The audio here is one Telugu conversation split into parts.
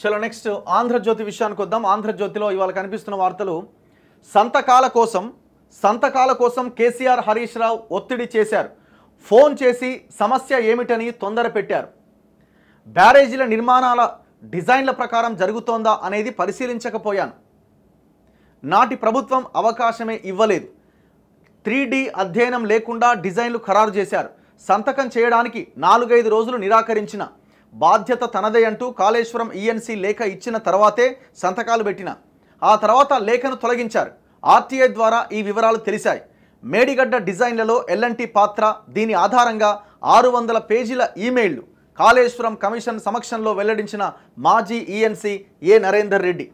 చలో నెక్స్ట్ ఆంధ్రజ్యోతి విషయానికి వద్దాం. ఆంధ్రజ్యోతిలో ఇవాళ కనిపిస్తున్న వార్తలు సంతకాల కోసం కేసీఆర్ హరీష్ రావు ఒత్తిడి చేశారు. ఫోన్ చేసి సమస్య ఏమిటని తొందర పెట్టారు. బ్యారేజీల నిర్మాణాల డిజైన్ల ప్రకారం జరుగుతోందా అనేది పరిశీలించకపోయాను. నాటి ప్రభుత్వం అవకాశమే ఇవ్వలేదు. 3D అధ్యయనం లేకుండా డిజైన్లు ఖరారు చేశారు. సంతకం చేయడానికి 4-5 రోజులు నిరాకరించిన బాధ్యత తనదే అంటూ కాళేశ్వరం ఈఎన్సీ లేఖ ఇచ్చిన తర్వాతే సంతకాలు పెట్టిన. ఆ తర్వాత లేఖను తొలగించారు. ఆర్టీఐ ద్వారా ఈ వివరాలు తెలిసాయి. మేడిగడ్డ డిజైన్లలో ఎల్ఎన్టీ పాత్ర, దీని ఆధారంగా 600 పేజీల ఈమెయిల్లు కాళేశ్వరం కమిషన్ సమక్షంలో వెల్లడించిన మాజీ ఈఎన్సీ ఏ నరేందర్ రెడ్డి.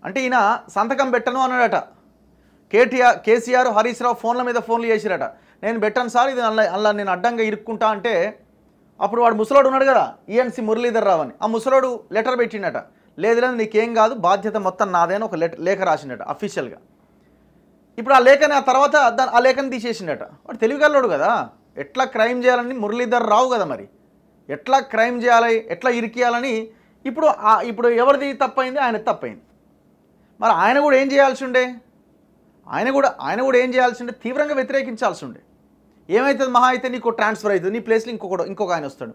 అంటే ఈయన సంతకం పెట్టను అన్నాడట. కేసీఆర్ హరీష్ రావు ఫోన్ల మీద ఫోన్లు చేసిరట. నేను పెట్టాను సార్, ఇది అలా నేను అడ్డంగా ఇరుక్కుంటా అంటే అప్పుడు వాడు ముసలోడు ఉన్నాడు కదా ఈఎన్సీ మురళీధర్ రావు అని, ఆ ముసలోడు లెటర్ పెట్టిండట. లేదు నీకేం కాదు, బాధ్యత మొత్తం నాదే అని ఒక లేఖ రాసిండట అఫీషియల్గా. ఇప్పుడు ఆ లేఖని ఆ తర్వాత ఆ లేఖని తీసేసిండట. వాడు తెలివిగల్లోడు కదా, ఎట్లా క్రైమ్ చేయాలని మురళీధర్ రావు కదా, మరి ఎట్లా క్రైమ్ చేయాలి, ఎట్లా ఇరికియాలని ఇప్పుడు ఎవరిది తప్పైంది? ఆయన తప్పైంది. మరి ఆయన కూడా ఏం చేయాల్సి ఉండే? ఆయన కూడా ఏం చేయాల్సి ఉండే? తీవ్రంగా వ్యతిరేకించాల్సి ఉండే. ఏమవుతుంది? మహా అయితే నీకు ట్రాన్స్ఫర్ అవుతుంది, నీ ప్లేస్లో ఇంకొక ఆయన వస్తాడు.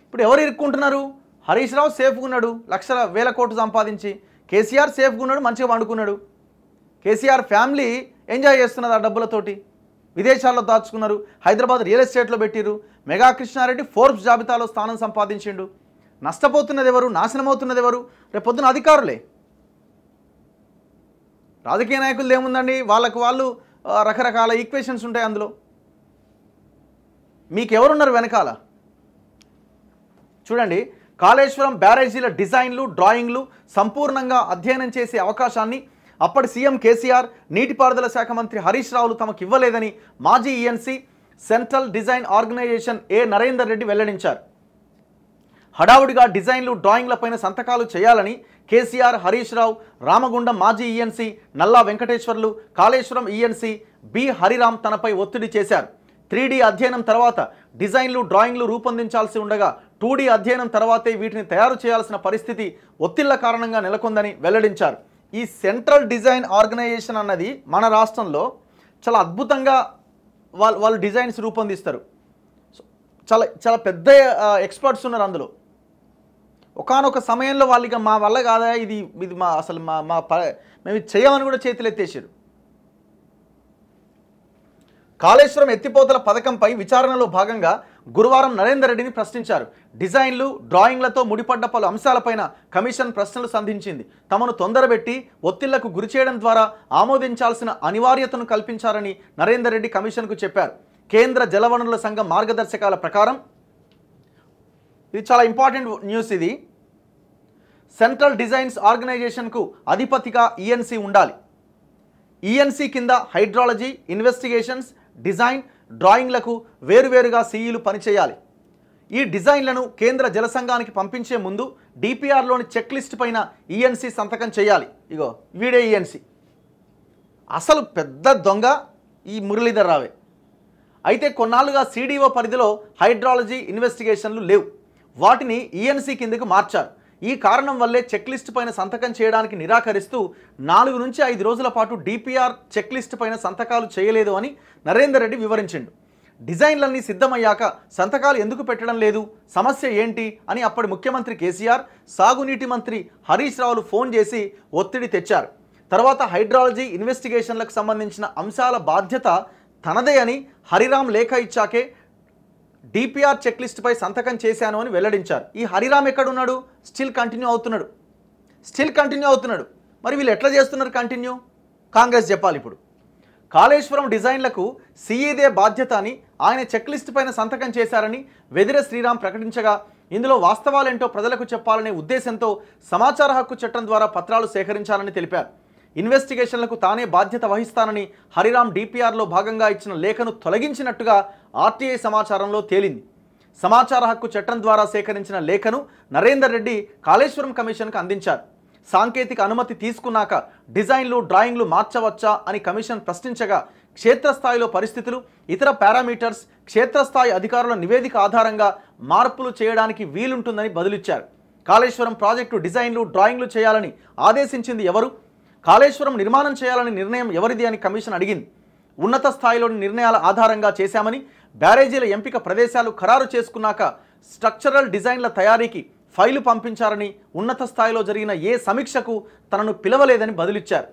ఇప్పుడు ఎవరు ఇరుక్కుంటున్నారు? హరీష్ రావు సేఫ్గా ఉన్నాడు, లక్షల వేల కోట్లు సంపాదించి. కేసీఆర్ సేఫ్గా ఉన్నాడు, మంచిగా వండుకున్నాడు. కేసీఆర్ ఫ్యామిలీ ఎంజాయ్ చేస్తున్నది ఆ డబ్బులతోటి. విదేశాల్లో దాచుకున్నారు, హైదరాబాద్ రియల్ ఎస్టేట్లో పెట్టిరు. మెగా కృష్ణారెడ్డి ఫోర్బ్స్ జాబితాలో స్థానం సంపాదించిండు. నష్టపోతున్నది ఎవరు? నాశనం అవుతున్నది ఎవరు? రేపు పొద్దున అధికారులే. రాజకీయ నాయకులు ఏముందండి, వాళ్ళు రకరకాల ఈక్వేషన్స్ ఉంటాయి అందులో. మీకెవరున్నారు వెనకాల? చూడండి, కాళేశ్వరం బ్యారేజీల డిజైన్లు, డ్రాయింగ్లు సంపూర్ణంగా అధ్యయనం చేసే అవకాశాన్ని అప్పటి సీఎం కేసీఆర్, నీటిపారుదల శాఖ మంత్రి హరీష్ రావులు తమకు ఇవ్వలేదని మాజీ ఈఎన్సీ సెంట్రల్ డిజైన్ ఆర్గనైజేషన్ ఏ నరేందర్ రెడ్డి వెల్లడించారు. హడావుడిగా డిజైన్లు, డ్రాయింగ్లపైన సంతకాలు చేయాలని కేసీఆర్, హరీష్ రావు, రామగుండం మాజీ ఈఎన్సీ నల్లా వెంకటేశ్వర్లు, కాళేశ్వరం ఈఎన్సీ బి హరిరామ్ తనపై ఒత్తిడి చేశారు. 3D అధ్యయనం తర్వాత డిజైన్లు, డ్రాయింగ్లు రూపొందించాల్సి ఉండగా 2D అధ్యయనం తర్వాతే వీటిని తయారు చేయాల్సిన పరిస్థితి ఒత్తిళ్ల కారణంగా నెలకొందని వెల్లడించారు. ఈ సెంట్రల్ డిజైన్ ఆర్గనైజేషన్ అన్నది మన రాష్ట్రంలో చాలా అద్భుతంగా వాళ్ళు డిజైన్స్ రూపొందిస్తారు. చాలా పెద్ద ఎక్స్పర్ట్స్ ఉన్నారు అందులో. ఒకానొక సమయంలో వాళ్ళకి మా వల్ల కాదా, ఇది మేము ఇది చేయమని కూడా చేతులు ఎత్తేసారు. కాళేశ్వరం ఎత్తిపోతల పథకంపై విచారణలో భాగంగా గురువారం నరేందర్ రెడ్డిని ప్రశ్నించారు. డిజైన్లు, డ్రాయింగ్లతో ముడిపడ్డ పలు అంశాలపైన కమిషన్ ప్రశ్నలు సంధించింది. తమను తొందరబెట్టి ఒత్తిళ్లకు గురిచేయడం ద్వారా ఆమోదించాల్సిన అనివార్యతను కల్పించారని నరేందర్ రెడ్డి కమిషన్కు చెప్పారు. కేంద్ర జలవనరుల సంఘం మార్గదర్శకాల ప్రకారం, ఇది చాలా ఇంపార్టెంట్ న్యూస్, ఇది సెంట్రల్ డిజైన్స్ ఆర్గనైజేషన్కు అధిపతిగా ఈఎన్సీ ఉండాలి. ఈఎన్సీ కింద హైడ్రాలజీ, ఇన్వెస్టిగేషన్స్, డిజైన్, డ్రాయింగ్లకు వేరువేరుగా సీఈలు పనిచేయాలి. ఈ డిజైన్లను కేంద్ర జల సంఘానికి పంపించే ముందు డిపిఆర్లోని చెక్ లిస్ట్ పైన ఈఎన్సీ సంతకం చేయాలి. ఇగో వీడే ఈఎన్సీ. అసలు పెద్ద దొంగ ఈ మురళీధర్ రావే. అయితే కొన్నాళ్ళుగా CDO పరిధిలో హైడ్రాలజీ, ఇన్వెస్టిగేషన్లు లేవు. వాటిని ఈఎన్సీ కిందకు మార్చారు. ఈ కారణం వల్లే చెక్ లిస్ట్ పైన సంతకం చేయడానికి నిరాకరిస్తూ 4 నుంచి 5 రోజుల పాటు డిపిఆర్ చెక్ లిస్ట్ పైన సంతకాలు చేయలేదు అని నరేందర్ రెడ్డి వివరించిండు. డిజైన్లన్నీ సిద్ధమయ్యాక సంతకాలు ఎందుకు పెట్టడం లేదు, సమస్య ఏంటి అని అప్పటి ముఖ్యమంత్రి కేసీఆర్, సాగునీటి మంత్రి హరీష్ రావులు ఫోన్ చేసి ఒత్తిడి తెచ్చారు. తర్వాత హైడ్రాలజీ, ఇన్వెస్టిగేషన్లకు సంబంధించిన అంశాల బాధ్యత తనదే అని హరిరామ్ లేఖ ఇచ్చాకే డిపిఆర్ చెక్ లిస్ట్ పై సంతకం చేశాను అని వెల్లడించారు. ఈ హరిరామ్ ఎక్కడున్నాడు? స్టిల్ కంటిన్యూ అవుతున్నాడు. మరి వీళ్ళు ఎట్లా చేస్తున్నారు కంటిన్యూ? కాంగ్రెస్ చెప్పాలి. ఇప్పుడు కాళేశ్వరం డిజైన్లకు సీఈదే బాధ్యత అని ఆయన చెక్ లిస్ట్ పైన సంతకం చేశారని వెదిరే శ్రీరామ్ ప్రకటించగా, ఇందులో వాస్తవాలేంటో ప్రజలకు చెప్పాలనే ఉద్దేశంతో సమాచార హక్కు చట్టం ద్వారా పత్రాలు సేకరించాలని తెలిపారు. ఇన్వెస్టిగేషన్లకు తానే బాధ్యత వహిస్తానని హరిరామ్ డిపిఆర్లో భాగంగా ఇచ్చిన లేఖను తొలగించినట్టుగా ఆర్టీఐ సమాచారంలో తేలింది. సమాచార హక్కు చట్టం ద్వారా సేకరించిన లేఖను నరేందర్ రెడ్డి కాళేశ్వరం కమిషన్కు అందించారు. సాంకేతిక అనుమతి తీసుకున్నాక డిజైన్లు డ్రాయింగ్లు మార్చవచ్చా అని కమిషన్ ప్రశ్నించగా క్షేత్రస్థాయిలో పరిస్థితులు ఇతర పారామీటర్స్ క్షేత్రస్థాయి అధికారుల నివేదిక ఆధారంగా మార్పులు చేయడానికి వీలుంటుందని బదులిచ్చారు. కాళేశ్వరం ప్రాజెక్టు డిజైన్లు డ్రాయింగ్లు చేయాలని ఆదేశించింది ఎవరు? కాళేశ్వరం నిర్మాణం చేయాలని నిర్ణయం ఎవరిది అని కమిషన్ అడిగింది. ఉన్నత స్థాయిలోని నిర్ణయాల ఆధారంగా చేశామని, బ్యారేజీల ఎంపిక ప్రదేశాలు ఖరారు చేసుకున్నాక స్ట్రక్చరల్ డిజైన్ల తయారీకి ఫైలు పంపించారని, ఉన్నత స్థాయిలో జరిగిన ఏ సమీక్షకు తనను పిలవలేదని బదులిచ్చారు.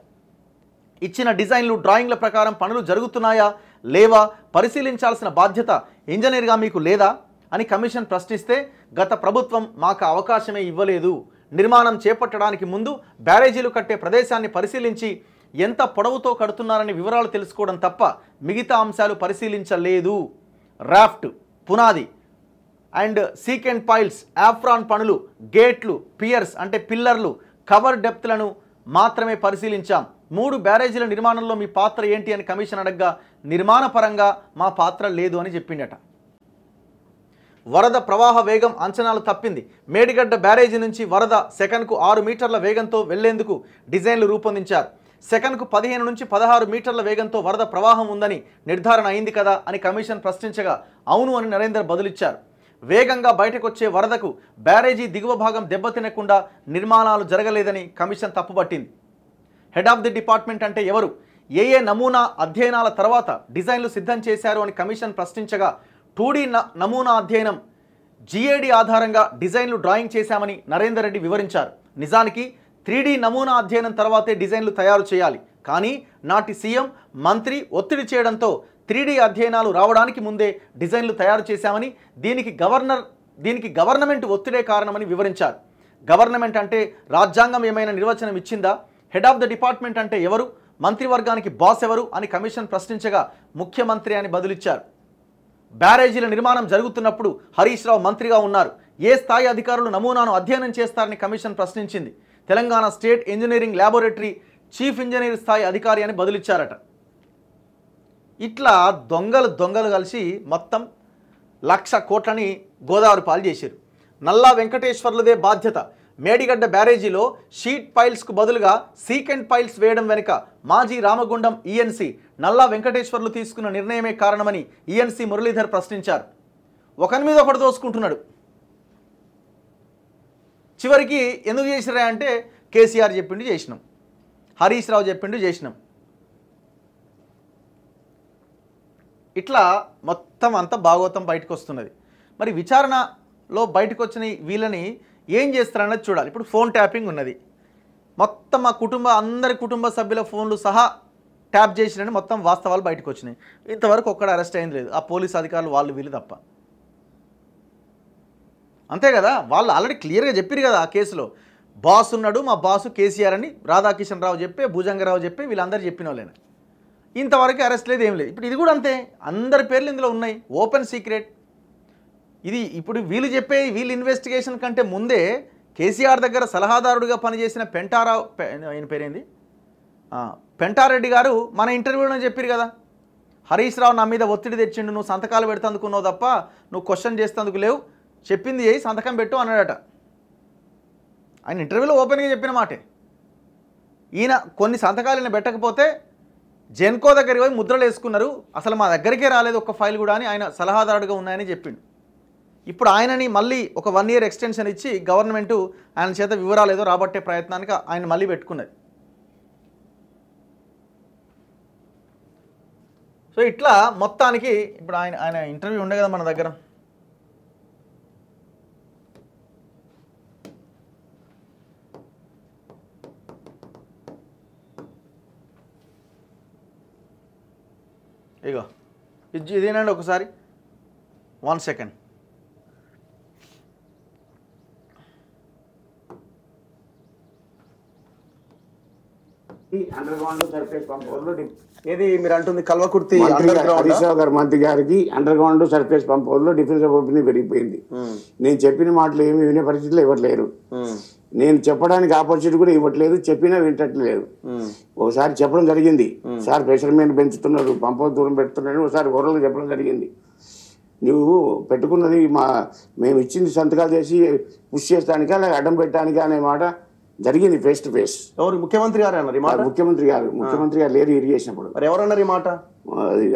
ఇచ్చిన డిజైన్లు డ్రాయింగ్ల ప్రకారం పనులు జరుగుతున్నాయా లేవా పరిశీలించాల్సిన బాధ్యత ఇంజనీర్గా మీకు లేదా అని కమిషన్ ప్రశ్నిస్తే, గత ప్రభుత్వం మాకు అవకాశమే ఇవ్వలేదు, నిర్మాణం చేపట్టడానికి ముందు బ్యారేజీలు కట్టే ప్రదేశాన్ని పరిశీలించి ఎంత పొడవుతో కడుతున్నారని వివరాలు తెలుసుకోవడం తప్ప మిగతా అంశాలు పరిశీలించలేదు. రాఫ్ట్, పునాది అండ్ సీకెంట్ పైల్స్, ఆఫ్రాన్ పనులు, గేట్లు, పియర్స్ అంటే పిల్లర్లు, కవర్ డెప్త్లను మాత్రమే పరిశీలించాం. 3 బ్యారేజీల నిర్మాణంలో మీ పాత్ర ఏంటి అని కమిషన్ అడగ్గా నిర్మాణ పరంగా మా పాత్ర లేదు అని చెప్పిండట. వరద ప్రవాహ వేగం అంచనాలు తప్పింది. మేడిగడ్డ బ్యారేజీ నుంచి వరద సెకన్కు 6 మీటర్ల వేగంతో వెళ్లేందుకు డిజైన్లు రూపొందించారు. సెకన్కు 15 నుంచి 16 మీటర్ల వేగంతో వరద ప్రవాహం ఉందని నిర్ధారణ అయింది కదా అని కమిషన్ ప్రశ్నించగా అవును అని నరేందర్ బదులిచ్చారు. వేగంగా బయటకొచ్చే వరదకు బ్యారేజీ దిగువ భాగం దెబ్బతినకుండా నిర్మాణాలు జరగలేదని కమిషన్ తప్పుపట్టింది. హెడ్ ఆఫ్ ది డిపార్ట్మెంట్ అంటే ఎవరు? ఏ నమూనా అధ్యయనాల తర్వాత డిజైన్లు సిద్ధం చేశారు అని కమిషన్ ప్రశ్నించగా 2D నమూనా అధ్యయనం GAD ఆధారంగా డిజైన్లు డ్రాయింగ్ చేశామని నరేందర్ రెడ్డి వివరించారు. నిజానికి 3D నమూనా అధ్యయనం తర్వాతే డిజైన్లు తయారు చేయాలి. కానీ నాటి సీఎం మంత్రి ఒత్తిడి చేయడంతో 3D అధ్యయనాలు రావడానికి ముందే డిజైన్లు తయారు చేశామని, దీనికి గవర్నమెంట్ ఒత్తిడే కారణమని వివరించారు. గవర్నమెంట్ అంటే రాజ్యాంగం ఏమైనా నిర్వచనం ఇచ్చిందా? హెడ్ ఆఫ్ ద డిపార్ట్మెంట్ అంటే ఎవరు? మంత్రివర్గానికి బాస్ ఎవరు అని కమిషన్ ప్రశ్నించగా ముఖ్యమంత్రి అని బదులిచ్చారు. బ్యారేజీల నిర్మాణం జరుగుతున్నప్పుడు హరీష్ రావు మంత్రిగా ఉన్నారు. ఏ స్థాయి అధికారులు నమూనాను అధ్యయనం చేస్తారని కమిషన్ ప్రశ్నించింది. Telangana state engineering laboratory chief engineer స్థాయి అధికారి అని బదులిచ్చారట. ఇట్లా దొంగలు కలిసి మొత్తం 1,00,000 కోట్లని గోదావరి పాలు చేశారు. నల్లా వెంకటేశ్వర్లదే బాధ్యత. మేడిగడ్డ బ్యారేజీలో షీట్ పైల్స్కు బదులుగా సీకెంట్ పైల్స్ వేయడం వెనుక మాజీ రామగుండం ఈఎన్సీ నల్లా వెంకటేశ్వర్లు తీసుకున్న నిర్ణయమే కారణమని ఈఎన్సీ మురళీధర్ ప్రశ్నించారు. ఒకరి మీద ఒకటి దోసుకుంటున్నాడు. చివరికి ఎందుకు చేసిరా అంటే కేసీఆర్ చెప్పిండు చేసినాం, హరీష్ రావు చెప్పిండు చేసినాం. ఇట్లా మొత్తం అంతా భాగవతం బయటకు వస్తున్నది. మరి విచారణలో బయటకు వచ్చిన వీళ్ళని ఏం చేస్తారన్నది చూడాలి. ఇప్పుడు ఫోన్ ట్యాపింగ్ ఉన్నది. మొత్తం మా అందరి కుటుంబ సభ్యుల ఫోన్లు సహా ట్యాప్ చేసినని మొత్తం వాస్తవాలు బయటకు వచ్చినాయి. ఇంతవరకు ఒక్కడ అరెస్ట్ అయింది లేదు. ఆ పోలీస్ అధికారులు వాళ్ళు వీళ్ళు తప్ప. అంతే కదా, వాళ్ళు ఆల్రెడీ క్లియర్గా చెప్పారు కదా ఆ కేసులో. బాస్ ఉన్నాడు, మా బాసు కేసీఆర్ అని రాధాకిషన్ రావు చెప్పే, భుజంగరావు చెప్పే, వీళ్ళందరూ చెప్పిన వాళ్ళేనా. ఇంతవరకు అరెస్ట్ లేదు, ఏం లేదు. ఇప్పుడు ఇది కూడా అంతే, అందరి పేర్లు ఇందులో ఉన్నాయి, ఓపెన్ సీక్రెట్. ఇది ఇప్పుడు వీళ్ళు ఇన్వెస్టిగేషన్ కంటే ముందే కేసీఆర్ దగ్గర సలహాదారుడిగా పనిచేసిన ఆయన పేరేంది, పెంటారెడ్డి గారు మన ఇంటర్వ్యూలో చెప్పారు కదా, హరీష్ రావు నా మీద ఒత్తిడి తెచ్చిండు, నువ్వు సంతకాలు పెడతందుకున్నావు తప్ప నువ్వు క్వశ్చన్ చేస్తేందుకు లేవు, చెప్పింది చేయి, సంతకం పెట్టు అన్నాడట. ఆయన ఇంటర్వ్యూలో ఓపెన్గా చెప్పిన మాటే. ఈయన కొన్ని సంతకాలు పెట్టకపోతే జెన్కో దగ్గరికి పోయి ముద్రలు వేసుకున్నారు, అసలు మా దగ్గరికే రాలేదు ఒక్క ఫైల్ కూడా అని ఆయన సలహాదారుడిగా ఉన్నాయని చెప్పిండు. ఇప్పుడు ఆయనని మళ్ళీ ఒక 1 year ఎక్స్టెన్షన్ ఇచ్చి గవర్నమెంటు ఆయన చేత వివరాలు ఏదో రాబట్టే ప్రయత్నానికి ఆయన మళ్ళీ పెట్టుకున్నది. సో ఇట్లా మొత్తానికి ఇప్పుడు ఆయన ఇంటర్వ్యూ ఉండే కదా మన దగ్గర. ఇగో ఇదేనండి, ఒకసారి 1 second. Underground surface pump house ఏది మీరు అంటుంది కల్వకుర్తి హరీష్ రావు గారు మంత్రి గారికి అండర్గ్రౌండ్ సర్ఫేస్ పంప్ హౌస్ లో డిఫెన్స్ ఆఫ్ ఒపీనియన్ పెరిగిపోయింది. నేను చెప్పిన మాటలు ఏమి వినే పరిస్థితిలో ఇవ్వట్లేరు. నేను చెప్పడానికి ఆపర్చునిటీ కూడా ఇవ్వట్లేదు, చెప్పినా వింటట్లేదు. ఒకసారి చెప్పడం జరిగింది, సార్ ప్రెషర్ మీద పెంచుతున్నారు, పంప్ హౌస్ దూరం పెడుతున్నారు, ఒకసారి ఓరల్గా చెప్పడం జరిగింది. నువ్వు పెట్టుకున్నది మేము ఇచ్చింది సంతకాలు చేసి పుష్ చేస్తానికా లేక అడ్డం పెట్టడానికా అనే మాట జరిగింది ఫేస్ టు ఫేస్. ఎవరు ముఖ్యమంత్రి గారు అన్నారు ఈ మాట? ముఖ్యమంత్రి గారు లేరు ఇరిగేషన్ అప్పుడు. మరి ఎవరన్నారు ఈ మాట?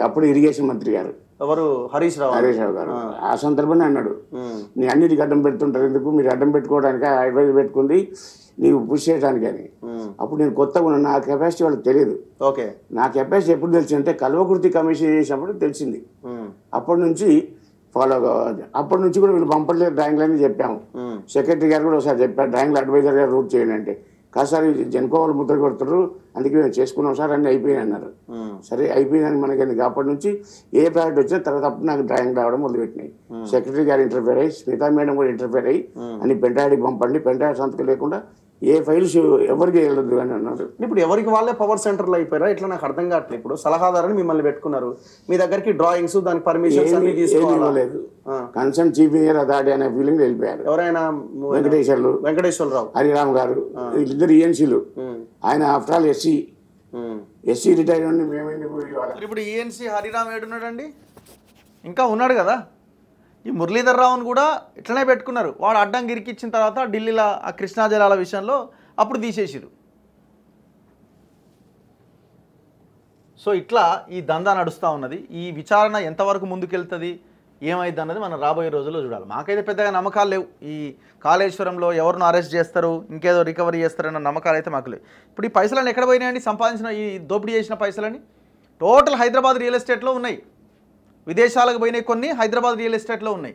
అప్పుడు ఇరిగేషన్ మంత్రి గారు ఎవరు? హరీష్ రావు గారు ఆ సందర్భంగా అన్నాడు, నీ అన్నిటికీ అడ్డం పెడుతుంటారు ఎందుకు, మీరు అడ్డం పెట్టుకోవడానికి అడ్వైజ్ పెట్టుకుంది నీకు పుష్ చేయడానికి అని. అప్పుడు నేను కొత్తగా ఉన్నాను, నా కెపాసిటీ వాళ్ళకి తెలియదు. ఓకే, నా కెపాసిటీ ఎప్పుడు తెలిసిందంటే కల్వకుర్తి కమిషన్ చేసినప్పుడు తెలిసింది. అప్పటి నుంచి ఫాలో కావాలి. అప్పటి నుంచి కూడా వీళ్ళు పంపట్లేదు డ్రాయింగ్లు అని చెప్పాము. సెక్రటరీ గారు కూడా ఒకసారి చెప్పారు డ్రాయింగ్లు అడ్వైజర్ గారు రూట్ చేయండి అంటే, కాదు సార్ జనుకోవాలి ముద్ర కొడుతున్నారు అందుకే మేము చేసుకున్నాం సార్ అన్నీ అయిపోయినాయి అన్నారు. సరే అయిపోయిందని మనకి ఎందుకు. అప్పటి నుంచి ఏ ప్రాజెక్ట్ వచ్చినా తర్వాత అప్పుడు నాకు డ్రాయింగ్ రావడం మొదలుపెట్టినాయి. సెక్రటరీ గారు ఇంటర్ఫేర్ అయ్యి, స్మితా మేడం కూడా ఇంటర్ఫేర్ అయ్యి అని పెంటాడికి పంపండి, పెంటాడి సంతకం లేకుండా ఏ ఫైల్స్ ఎవరికి వెళ్ళదు అని అన్నారు. ఇప్పుడు ఎవరికి వాళ్ళే పవర్ సెంటర్లు అయిపోయారా ఇట్లా? నాకు అర్థం కావట్లేదు. ఇప్పుడు సలహాదారుని మిమ్మల్ని పెట్టుకున్నారు, మీ దగ్గరికి డ్రాయింగ్స్ దానికి పర్మిషన్స్ అన్ని తీసుకోలేదు. కన్సర్న్ చీఫ్ ఇంజనీర్ అథారిటీ అనే ఫీలింగ్ వెళ్ళిపోయారు. ఎవరైనా? వెంకటేశ్వరరావు హరిరామ్ గారు, వీళ్ళిద్దరు ఈఎన్సీలు. ఆయన ఆఫ్టర్ ఆల్ ఎస్సీ రిటైర్ ఉండి మేమైంది. ఇప్పుడు ఈఎన్సీ హరిరామ్ ఏడున్నాడండి? ఇంకా ఉన్నాడు కదా. ఈ మురళీధర్ రావును కూడా ఇట్లనే పెట్టుకున్నారు. వాడు అడ్డం గిరికిచ్చిన తర్వాత ఢిల్లీలో ఆ కృష్ణా జలాల విషయంలో అప్పుడు తీసేసిరు. సో ఇట్లా ఈ దందా నడుస్తూ ఉన్నది. ఈ విచారణ ఎంతవరకు ముందుకెళ్తుంది, ఏమైంది అన్నది మనం రాబోయే రోజుల్లో చూడాలి. మాకైతే పెద్దగా నమ్మకాలు లేవు. ఈ కాళేశ్వరంలో ఎవరిని అరెస్ట్ చేస్తారు, ఇంకేదో రికవరీ చేస్తారన్న నమ్మకాలు అయితే మాకు లేవు. ఇప్పుడు ఈ పైసలని ఎక్కడ పోయినాయండి? సంపాదించిన ఈ దోపిడీ చేసిన పైసలని టోటల్ హైదరాబాద్ రియల్ ఎస్టేట్లో ఉన్నాయి. విదేశాలకు పోయినాయి కొన్ని, హైదరాబాద్ రియల్ ఎస్టేట్లో ఉన్నాయి.